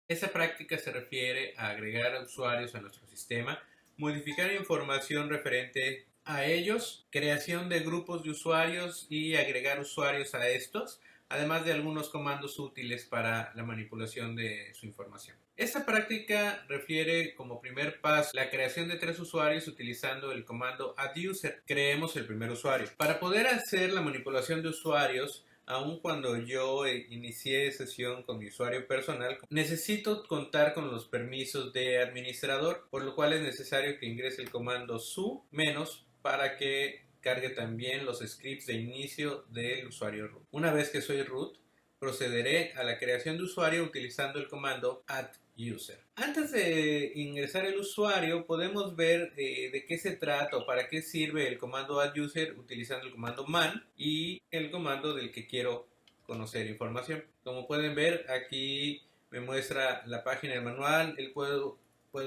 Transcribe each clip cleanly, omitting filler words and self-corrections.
Esta práctica se refiere a agregar usuarios a nuestro sistema, modificar información referente a ellos, creación de grupos de usuarios y agregar usuarios a estos, además de algunos comandos útiles para la manipulación de su información. Esta práctica refiere como primer paso la creación de 3 usuarios utilizando el comando adduser. Creemos el primer usuario. Para poder hacer la manipulación de usuarios, aun cuando yo inicié sesión con mi usuario personal, necesito contar con los permisos de administrador, por lo cual es necesario que ingrese el comando su menos para que cargue también los scripts de inicio del usuario root. Una vez que soy root, procederé a la creación de usuario utilizando el comando adduser. Antes de ingresar el usuario, podemos ver de qué se trata o para qué sirve el comando adduser utilizando el comando man y el comando del que quiero conocer información. Como pueden ver, aquí me muestra la página del manual, puedo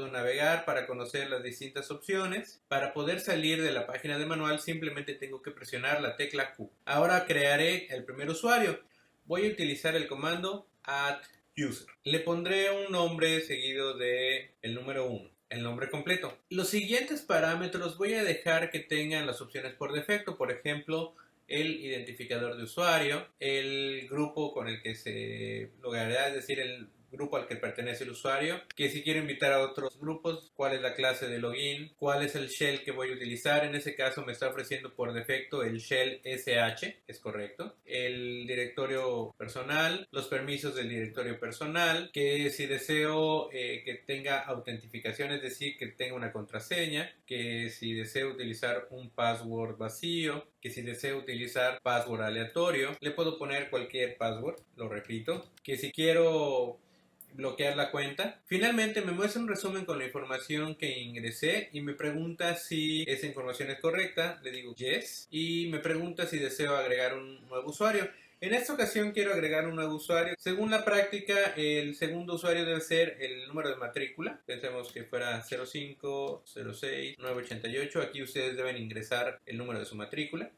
navegar para conocer las distintas opciones. Para poder salir de la página de manual, simplemente tengo que presionar la tecla Q. Ahora crearé el primer usuario. Voy a utilizar el comando adduser. Le pondré un nombre seguido de el número 1, el nombre completo. Los siguientes parámetros voy a dejar que tengan las opciones por defecto, por ejemplo, el identificador de usuario, el grupo con el que se logará, es decir, el grupo al que pertenece el usuario, que si quiero invitar a otros grupos, cuál es la clase de login, cuál es el shell que voy a utilizar. En ese caso me está ofreciendo por defecto el shell SH, es correcto, el directorio personal, los permisos del directorio personal, que si deseo que tenga autentificación, es decir, que tenga una contraseña, que si deseo utilizar un password vacío, que si deseo utilizar password aleatorio, le puedo poner cualquier password, lo repito, que si quiero bloquear la cuenta. Finalmente me muestra un resumen con la información que ingresé y me pregunta si esa información es correcta. Le digo yes y me pregunta si deseo agregar un nuevo usuario. En esta ocasión quiero agregar un nuevo usuario. Según la práctica, el segundo usuario debe ser el número de matrícula. Pensemos que fuera 0506-988. Aquí ustedes deben ingresar el número de su matrícula.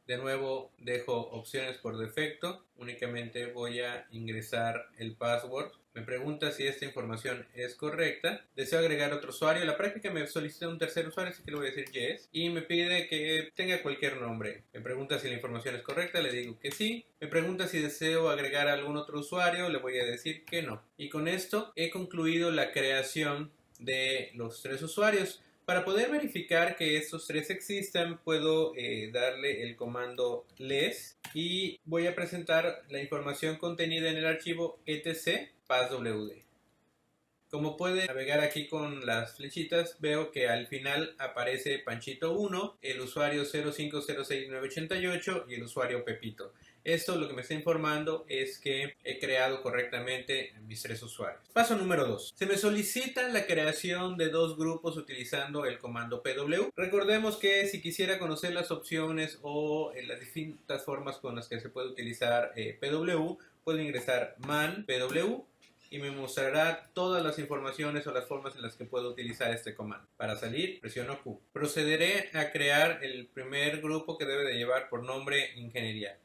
De nuevo dejo opciones por defecto, únicamente voy a ingresar el password. Me pregunta si esta información es correcta. Deseo agregar otro usuario. La práctica me solicita un tercer usuario, así que le voy a decir yes. Y me pide que tenga cualquier nombre. Me pregunta si la información es correcta, le digo que sí. Me pregunta si deseo agregar algún otro usuario, le voy a decir que no. Y con esto he concluido la creación de los 3 usuarios. Para poder verificar que estos 3 existan, puedo darle el comando les y voy a presentar la información contenida en el archivo etc passwd. Como puede navegar aquí con las flechitas, veo que al final aparece Panchito 1, el usuario 0506988 y el usuario Pepito. Esto lo que me está informando es que he creado correctamente mis 3 usuarios. Paso número 2. Se me solicita la creación de 2 grupos utilizando el comando pw. Recordemos que si quisiera conocer las opciones o las distintas formas con las que se puede utilizar pw, puedo ingresar man pw y me mostrará todas las informaciones o las formas en las que puedo utilizar este comando. Para salir, presiono Q. Procederé a crear el primer grupo que debe de llevar por nombre Ingeniería.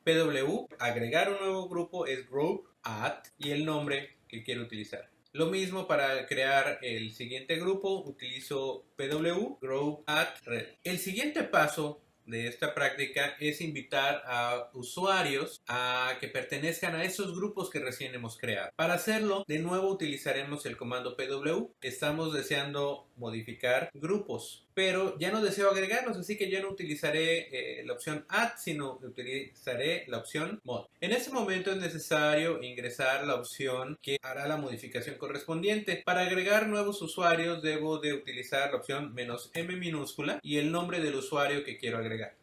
PW, agregar un nuevo grupo es group add y el nombre que quiero utilizar. Lo mismo para crear el siguiente grupo, utilizo PW, group add red. El siguiente paso de esta práctica es invitar a usuarios a que pertenezcan a esos grupos que recién hemos creado. Para hacerlo, de nuevo utilizaremos el comando pw. Estamos deseando modificar grupos, pero ya no deseo agregarlos, así que ya no utilizaré la opción add, sino utilizaré la opción mod. En este momento es necesario ingresar la opción que hará la modificación correspondiente. Para agregar nuevos usuarios debo de utilizar la opción "-m" minúscula y el nombre del usuario que quiero agregar.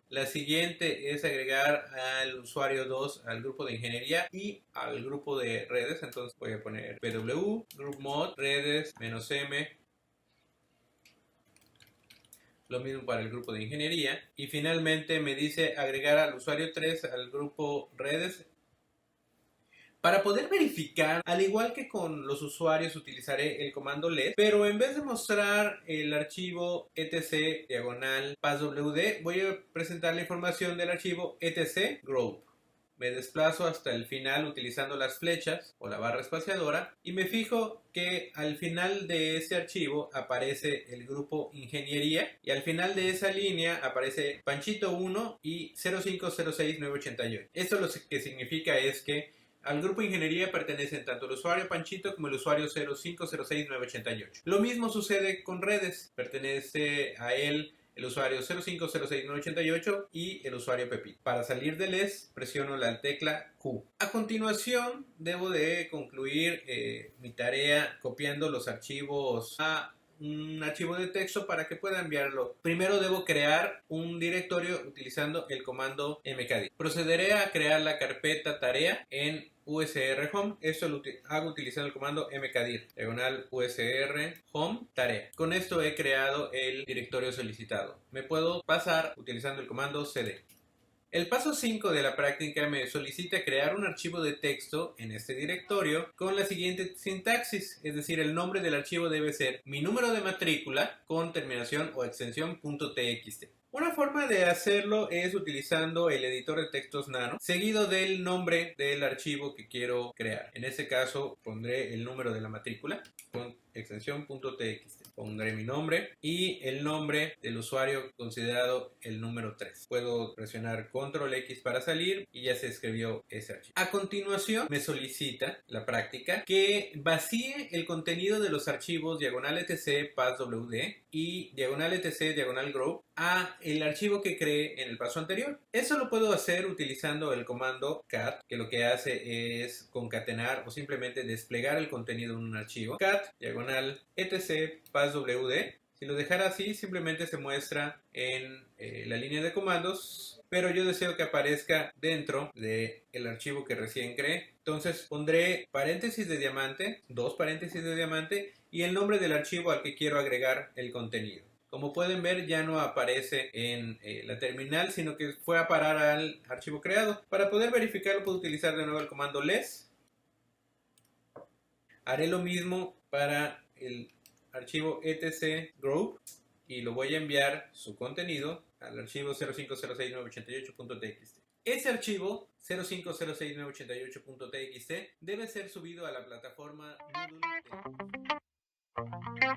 La siguiente es agregar al usuario 2 al grupo de ingeniería y al grupo de redes. Entonces voy a poner pw, group mod, redes, "-m". Lo mismo para el grupo de ingeniería. Y finalmente me dice agregar al usuario 3 al grupo redes. Para poder verificar, al igual que con los usuarios, utilizaré el comando let, pero en vez de mostrar el archivo etc/passwd, voy a presentar la información del archivo etc/group. Me desplazo hasta el final utilizando las flechas o la barra espaciadora y me fijo que al final de ese archivo aparece el grupo ingeniería y al final de esa línea aparece Panchito 1 y 0506988. Esto lo que significa es que al grupo ingeniería pertenecen tanto el usuario Panchito como el usuario 0506988. Lo mismo sucede con redes, pertenece a él el usuario 0506988 y el usuario Pepito. Para salir del ES presiono la tecla Q. A continuación debo de concluir mi tarea copiando los archivos a un archivo de texto para que pueda enviarlo. Primero debo crear un directorio utilizando el comando mkdir. Procederé a crear la carpeta tarea en USR Home. Esto lo hago utilizando el comando mkdir /USR Home tarea. Con esto he creado el directorio solicitado. Me puedo pasar utilizando el comando cd. El paso 5 de la práctica me solicita crear un archivo de texto en este directorio con la siguiente sintaxis, es decir, el nombre del archivo debe ser mi número de matrícula con terminación o extensión .txt. Una forma de hacerlo es utilizando el editor de textos Nano, seguido del nombre del archivo que quiero crear. En este caso pondré el número de la matrícula con extensión .txt. Pondré mi nombre y el nombre del usuario considerado el número 3. Puedo presionar Control X para salir y ya se escribió ese archivo. A continuación me solicita la práctica que vacíe el contenido de los archivos /etc passwd y /etc /group a el archivo que creé en el paso anterior. Eso lo puedo hacer utilizando el comando cat, que lo que hace es concatenar o simplemente desplegar el contenido en un archivo. Cat /etc passwd. Si lo dejara así, simplemente se muestra en la línea de comandos, pero yo deseo que aparezca dentro del archivo que recién creé. Entonces pondré paréntesis de diamante, dos paréntesis de diamante y el nombre del archivo al que quiero agregar el contenido. Como pueden ver, ya no aparece en la terminal, sino que fue a parar al archivo creado. Para poder verificarlo, puedo utilizar de nuevo el comando les. Haré lo mismo para el archivo etc group y lo voy a enviar su contenido al archivo 0506988.txt. Ese archivo 0506988.txt debe ser subido a la plataforma Moodle.